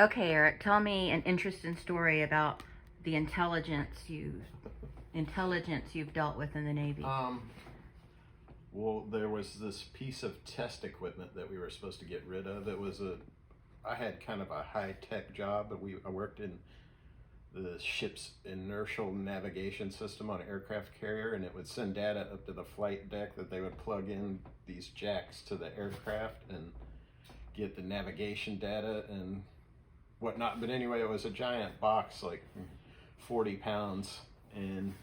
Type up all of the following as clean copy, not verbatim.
Okay, Eric, tell me an interesting story about the intelligence you've dealt with in the Navy. Well, there was this piece of test equipment that we were supposed to get rid of. I had kind of a high tech job, but I worked in the ship's inertial navigation system on an aircraft carrier, and it would send data up to the flight deck that they would plug in these jacks to the aircraft and get the navigation data and whatnot. But anyway, it was a giant box, like 40 pounds, and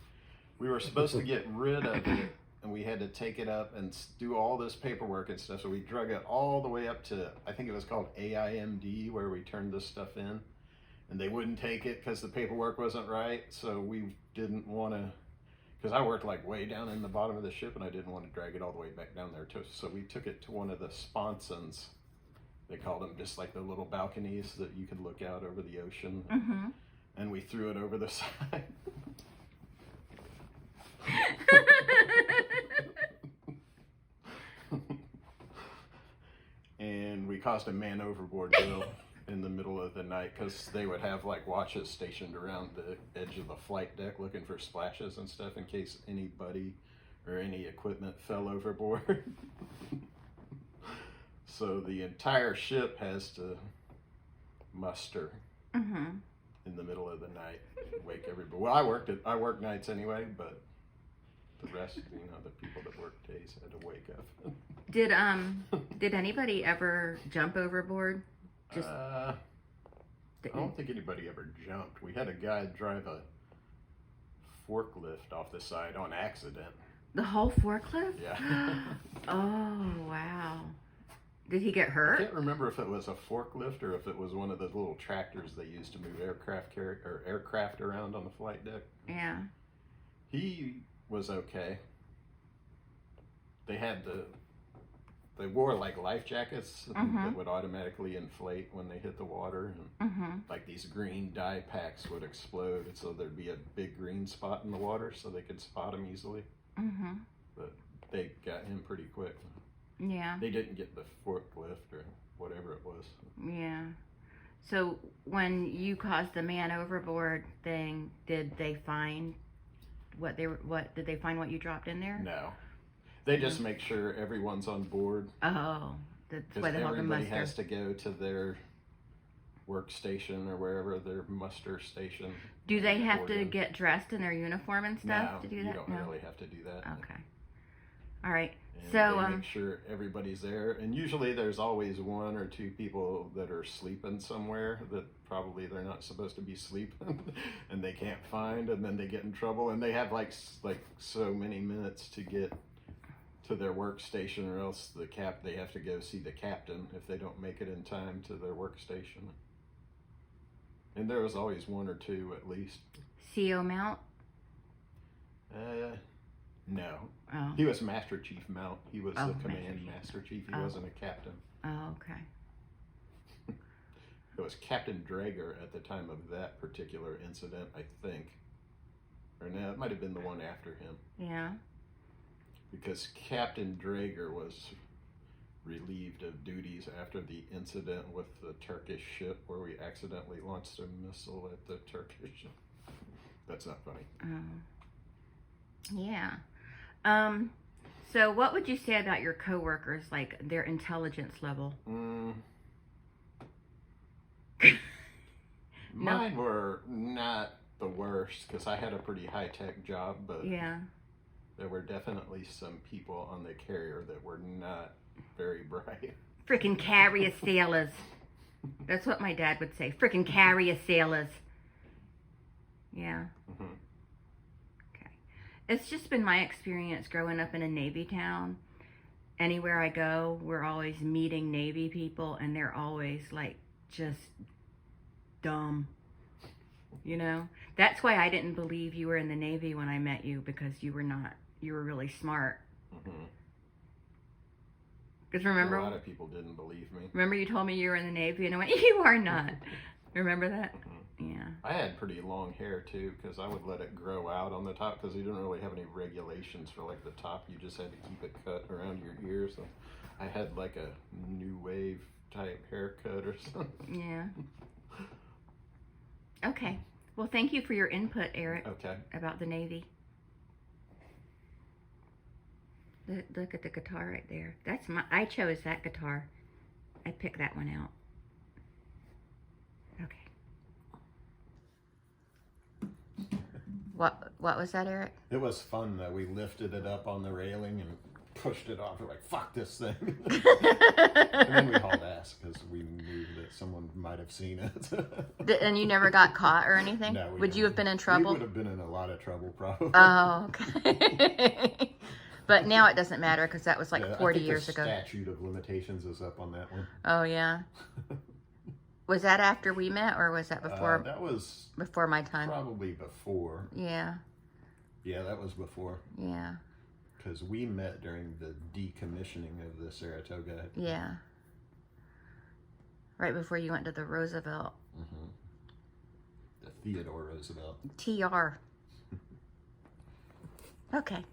we were supposed to get rid of it, and we had to take it up and do all this paperwork and stuff. So we drug it all the way up to, I think it was called AIMD, where we turned this stuff in, and they wouldn't take it because the paperwork wasn't right. So we didn't want to, because I worked like way down in the bottom of the ship, and I didn't want to drag it all the way back down there too. So we took it to one of the sponsons. They called them just like the little balconies that you could look out over the ocean. Mm-hmm. And we threw it over the side. And we caused a man overboard bill in the middle of the night because they would have like watches stationed around the edge of the flight deck looking for splashes and stuff in case anybody or any equipment fell overboard. So the entire ship has to muster in the middle of the night, wake everybody. Well, I worked nights anyway, but the rest, the people that work days had to wake up. Did anybody ever jump overboard? I don't think anybody ever jumped. We had a guy drive a forklift off the side on accident. The whole forklift? Yeah. Oh, wow. Did he get I hurt? can't remember if it was a forklift or if it was one of those little tractors they used to move aircraft around on the flight deck. Yeah. He was okay. They wore like life jackets that would automatically inflate when they hit the water, and like these green dye packs would explode, so there'd be a big green spot in the water, so they could spot him easily. But they got him pretty quick. Yeah. They didn't get the forklift or whatever it was. Yeah. So when you caused the man overboard thing, did they find what you dropped in there? No. They just make sure everyone's on board. Oh, that's why Because they have the everybody muster. has to go to their workstation or wherever their muster station. Do they have to get dressed in their uniform and stuff to do that? You don't really have to do that. Okay. All right. And So they make sure everybody's there, and usually there's always one or two people that are sleeping somewhere that probably they're not supposed to be sleeping, and they can't find, and then they get in trouble, and they have like so many minutes to get to their workstation, or else they have to go see the captain if they don't make it in time to their workstation. And there was always one or two at least. CO Mount? No. Oh. He was Master Chief Mount. He was the command Master Chief. He Oh. wasn't a captain. Oh, okay. It was Captain Drager at the time of that particular incident, I think. Or no, it might have been the one after him. Yeah. Because Captain Drager was relieved of duties after the incident with the Turkish ship where we accidentally launched a missile at the Turkish ship. That's not funny. Yeah. So what would you say about your coworkers, like their intelligence level? Mine were not the worst because I had a pretty high-tech job, but Yeah. there were definitely some people on the carrier that were not very bright. Frickin' carrier sailors. That's what my dad would say. Frickin' carrier sailors. Yeah. Okay. It's just been my experience growing up in a Navy town. Anywhere I go, we're always meeting Navy people, and they're always like just dumb. That's why I didn't believe you were in the Navy when I met you, because you were not. You were really smart. Because remember, a lot of people didn't believe me. Remember you told me you were in the Navy, and I went, you are not. Remember that? Yeah. I had pretty long hair too, because I would let it grow out on the top, because you didn't really have any regulations for like the top. You just had to keep it cut around your ears. So I had like a new wave type haircut or something. Yeah. Okay. Well, thank you for your input, Eric, Okay. about the Navy. Look at the guitar right there. I chose that guitar. I picked that one out. Okay. What was that, Eric? It was fun though. We lifted it up on the railing and pushed it off. We're like, fuck this thing. And then we hauled ass because we knew that someone might have seen it. And you never got caught or anything? No, we Would you have been in trouble? We would have been in a lot of trouble probably. Oh, okay. But now it doesn't matter because that was like Yeah, 40 I think years the ago. Statute of limitations is up on that one. Oh, yeah. Was that after we met or was that before That was before my time? probably before. Yeah. Yeah, that was before. Yeah. Because we met during the decommissioning of the Saratoga. Yeah. Right before you went to the Roosevelt. Mm-hmm. The Theodore Roosevelt. TR. Okay.